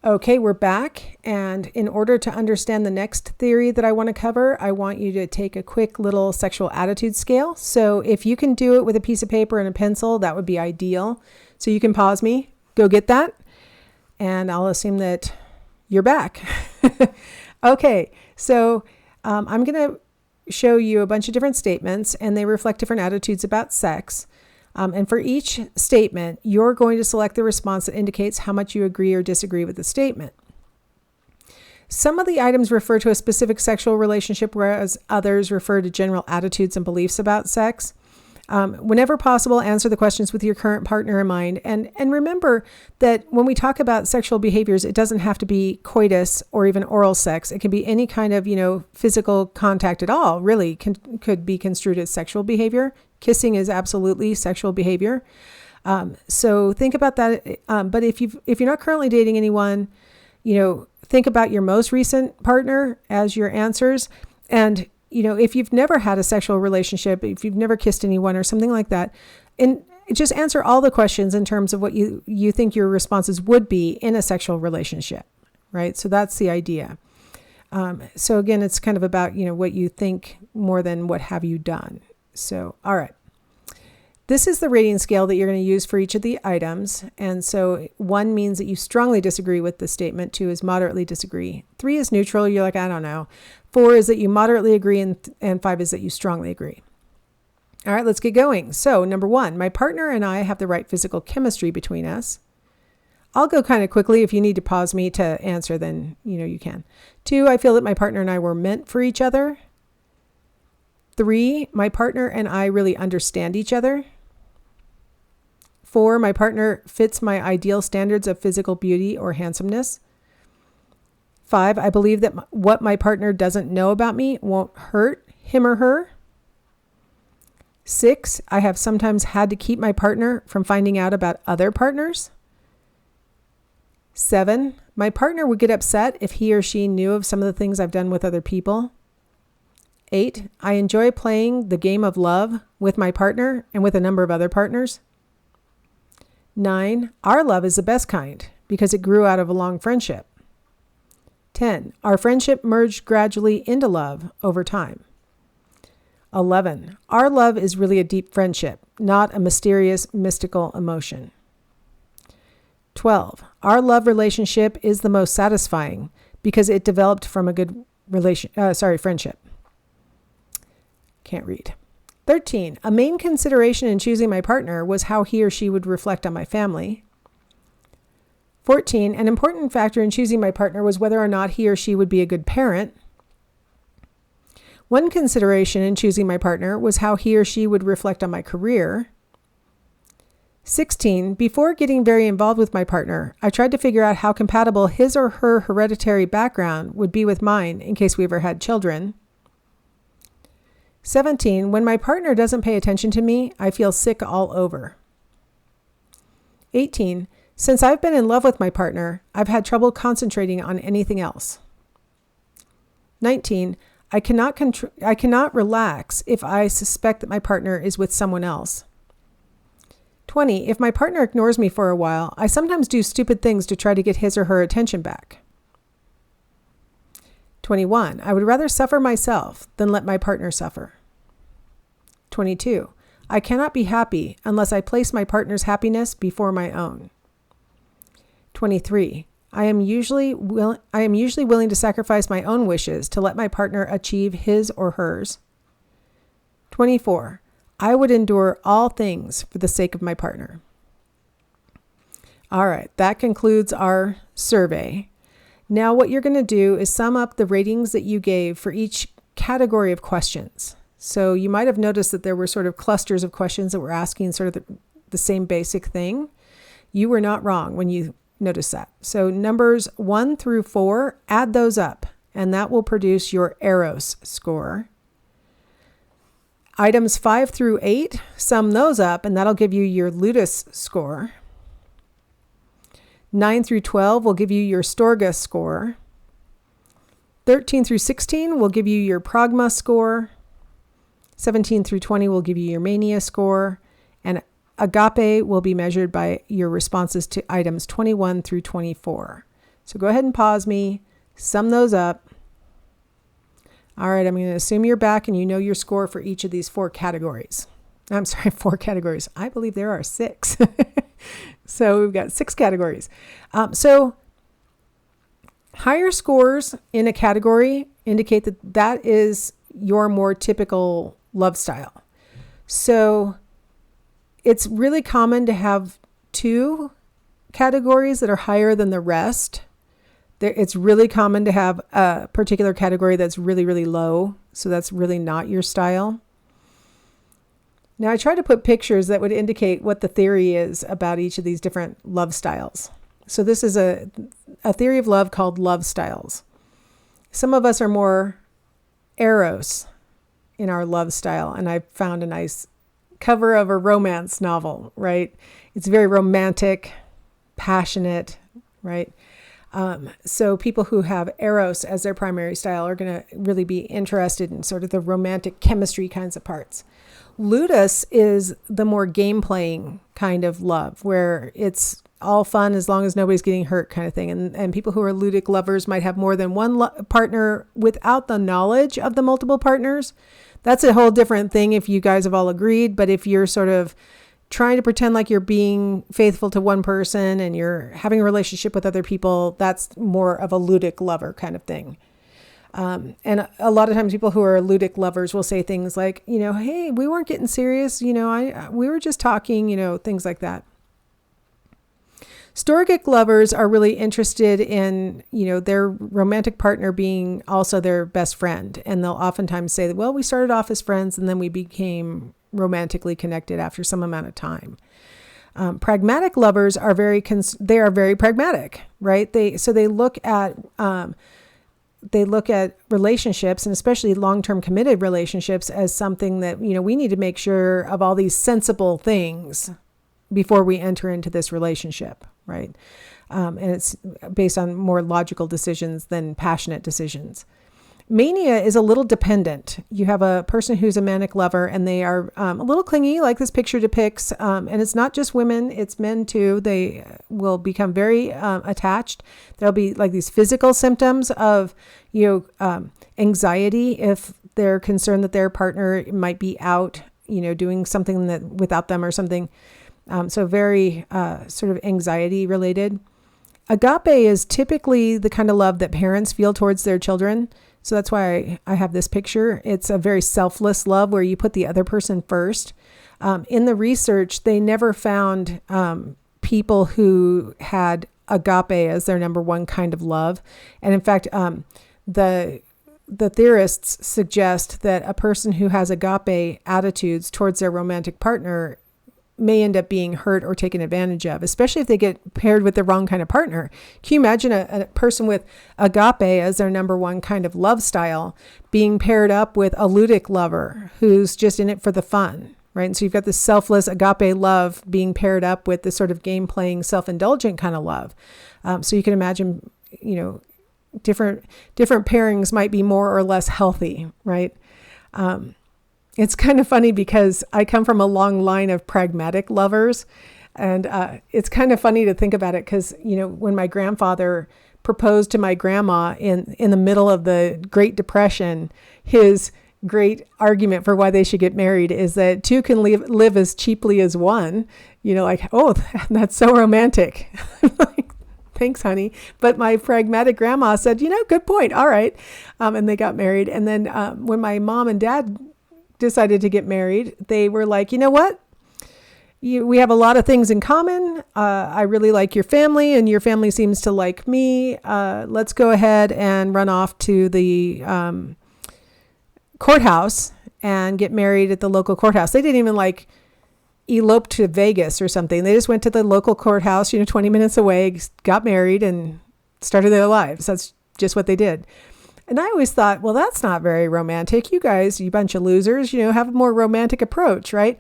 Okay, we're back. And in order to understand the next theory that I want to cover, I want you to take a quick little sexual attitude scale. So if you can do it with a piece of paper and a pencil, that would be ideal. So you can pause me, go get that, and I'll assume that you're back. Okay, so I'm going to show you a bunch of different statements, and they reflect different attitudes about sex. And for each statement, you're going to select the response that indicates how much you agree or disagree with the statement. Some of the items refer to a specific sexual relationship, whereas others refer to general attitudes and beliefs about sex. Whenever possible, answer the questions with your current partner in mind. And remember that when we talk about sexual behaviors, it doesn't have to be coitus or even oral sex. It can be any kind of, physical contact at all, really could be construed as sexual behavior. Kissing is absolutely sexual behavior. So think about that. But if you're not currently dating anyone, think about your most recent partner as your answers. And if you've never had a sexual relationship, if you've never kissed anyone or something like that, and just answer all the questions in terms of what you think your responses would be in a sexual relationship, right? So that's the idea. So again, it's kind of about, what you think more than what have you done. So, all right. This is the rating scale that you're going to use for each of the items. And so 1 means that you strongly disagree with the statement. 2 is moderately disagree. 3 is neutral. You're like, I don't know. 4 is that you moderately agree. And 5 is that you strongly agree. All right, let's get going. So number 1, my partner and I have the right physical chemistry between us. I'll go kind of quickly. If you need to pause me to answer, then you can. 2, I feel that my partner and I were meant for each other. 3, my partner and I really understand each other. 4, my partner fits my ideal standards of physical beauty or handsomeness. 5, I believe that what my partner doesn't know about me won't hurt him or her. 6, I have sometimes had to keep my partner from finding out about other partners. 7, my partner would get upset if he or she knew of some of the things I've done with other people. 8, I enjoy playing the game of love with my partner and with a number of other partners. 9, our love is the best kind because it grew out of a long friendship. 10, our friendship merged gradually into love over time. 11, our love is really a deep friendship, not a mysterious, mystical emotion. 12, our love relationship is the most satisfying because it developed from a good friendship. Can't read. 13, a main consideration in choosing my partner was how he or she would reflect on my family. 14, an important factor in choosing my partner was whether or not he or she would be a good parent. One consideration in choosing my partner was how he or she would reflect on my career. 16, before getting very involved with my partner, I tried to figure out how compatible his or her hereditary background would be with mine in case we ever had children. 17, when my partner doesn't pay attention to me, I feel sick all over. 18, since I've been in love with my partner, I've had trouble concentrating on anything else. 19, I cannot relax if I suspect that my partner is with someone else. 20, if my partner ignores me for a while, I sometimes do stupid things to try to get his or her attention back. 21, I would rather suffer myself than let my partner suffer. 22, I cannot be happy unless I place my partner's happiness before my own. 23, I am usually willing to sacrifice my own wishes to let my partner achieve his or hers. 24, I would endure all things for the sake of my partner. All right, that concludes our survey. Now what you're going to do is sum up the ratings that you gave for each category of questions. So you might have noticed that there were sort of clusters of questions that were asking sort of the same basic thing. You were not wrong when you noticed that. So numbers 1 through 4, add those up, and that will produce your Eros score. Items 5 through 8, sum those up, and that'll give you your Ludus score. 9 through 12 will give you your Storge score. 13 through 16 will give you your Pragma score. 17 through 20 will give you your Mania score. And Agape will be measured by your responses to items 21 through 24. So go ahead and pause me, sum those up. All right, I'm going to assume you're back and you know your score for each of these 4 categories. I'm sorry, 4 categories. I believe there are 6. So we've got 6 categories. So higher scores in a category indicate that that is your more typical love style. So it's really common to have 2 categories that are higher than the rest. It's really common to have a particular category that's really, really low. So that's really not your style. Now I try to put pictures that would indicate what the theory is about each of these different love styles. So this is a theory of love called love styles. Some of us are more eros in our love style. And I found a nice cover of a romance novel, right? It's very romantic, passionate, right? So people who have eros as their primary style are going to really be interested in sort of the romantic chemistry kinds of parts. Ludus is the more game playing kind of love, where it's all fun as long as nobody's getting hurt kind of thing. And people who are ludic lovers might have more than one partner without the knowledge of the multiple partners. That's a whole different thing if you guys have all agreed. But if you're sort of trying to pretend like you're being faithful to one person and you're having a relationship with other people, that's more of a ludic lover kind of thing. And a lot of times people who are ludic lovers will say things like, hey, we weren't getting serious. We were just talking, things like that. Storgic lovers are really interested in, their romantic partner being also their best friend. And they'll oftentimes say, well, we started off as friends and then we became romantically connected after some amount of time. Pragmatic lovers are very pragmatic, right? They look at relationships, and especially long-term committed relationships, as something that, we need to make sure of all these sensible things before we enter into this relationship, right? And it's based on more logical decisions than passionate decisions. Mania is a little dependent. You have a person who's a manic lover and they are a little clingy, like this picture depicts. And it's not just women, it's men too. They will become very attached. There'll be like these physical symptoms of, anxiety if they're concerned that their partner might be out, doing something that without them or something. So very sort of anxiety related. Agape is typically the kind of love that parents feel towards their children. So that's why I have this picture. It's a very selfless love where you put the other person first. In the research, they never found people who had agape as their number one kind of love. And in fact, the theorists suggest that a person who has agape attitudes towards their romantic partner may end up being hurt or taken advantage of, especially if they get paired with the wrong kind of partner. Can you imagine a person with agape as their number one kind of love style being paired up with a ludic lover who's just in it for the fun, right? And so you've got this selfless agape love being paired up with this sort of game playing, self-indulgent kind of love. So you can imagine, different pairings might be more or less healthy, right? It's kind of funny because I come from a long line of pragmatic lovers, and it's kind of funny to think about it because, when my grandfather proposed to my grandma in the middle of the Great Depression, his great argument for why they should get married is that two can live as cheaply as one, oh, that's so romantic. Like, thanks, honey. But my pragmatic grandma said, good point. All right. And they got married. And then when my mom and dad decided to get married, they were like, you know what? We have a lot of things in common. I really like your family and your family seems to like me. Let's go ahead and run off to the courthouse and get married at the local courthouse. They didn't even elope to Vegas or something. They just went to the local courthouse, 20 minutes away, got married and started their lives. That's just what they did. And I always thought, well, that's not very romantic. You guys, you bunch of losers, have a more romantic approach, right?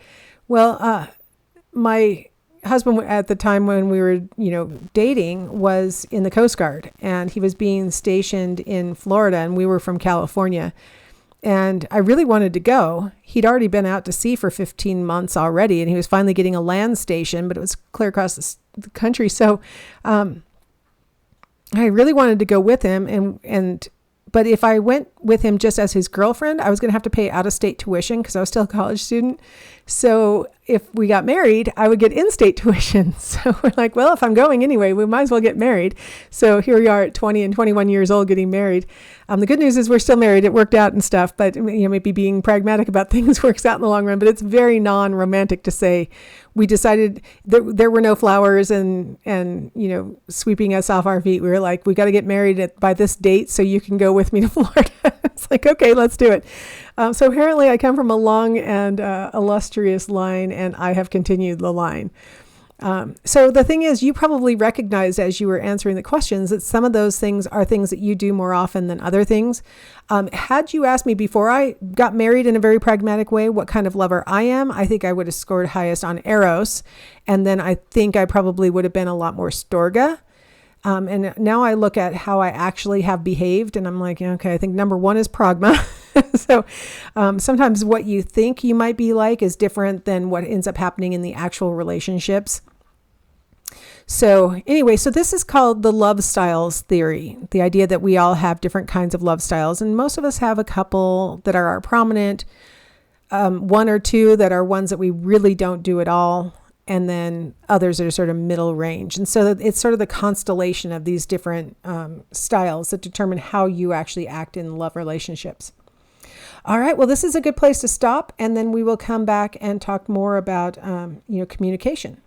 Well, my husband at the time when we were, dating was in the Coast Guard, and he was being stationed in Florida, and we were from California. And I really wanted to go. He'd already been out to sea for 15 months already, and he was finally getting a land station, but it was clear across the country. So, I really wanted to go with him, but if I went with him just as his girlfriend, I was going to have to pay out-of-state tuition because I was still a college student. So if we got married, I would get in-state tuition. So we're like, well, if I'm going anyway, we might as well get married. So here we are at 20 and 21 years old getting married. The good news is we're still married. It worked out and stuff, but maybe being pragmatic about things works out in the long run. But it's very non-romantic to say we decided there were no flowers and sweeping us off our feet. We were like, we got to get married by this date so you can go with me to Florida. It's like, okay, let's do it. So apparently I come from a long and illustrious line, and I have continued the line. So the thing is, you probably recognized as you were answering the questions that some of those things are things that you do more often than other things. Had you asked me before I got married in a very pragmatic way what kind of lover I am, I think I would have scored highest on Eros. And then I think I probably would have been a lot more Storge. And now I look at how I actually have behaved, and I'm like, okay, I think number one is pragma. So sometimes what you think you might be like is different than what ends up happening in the actual relationships. So anyway, so this is called the love styles theory, the idea that we all have different kinds of love styles, and most of us have a couple that are our prominent, one or two that are ones that we really don't do at all, and then others that are sort of middle range. And so it's sort of the constellation of these different styles that determine how you actually act in love relationships. All right, well, this is a good place to stop, and then we will come back and talk more about communication.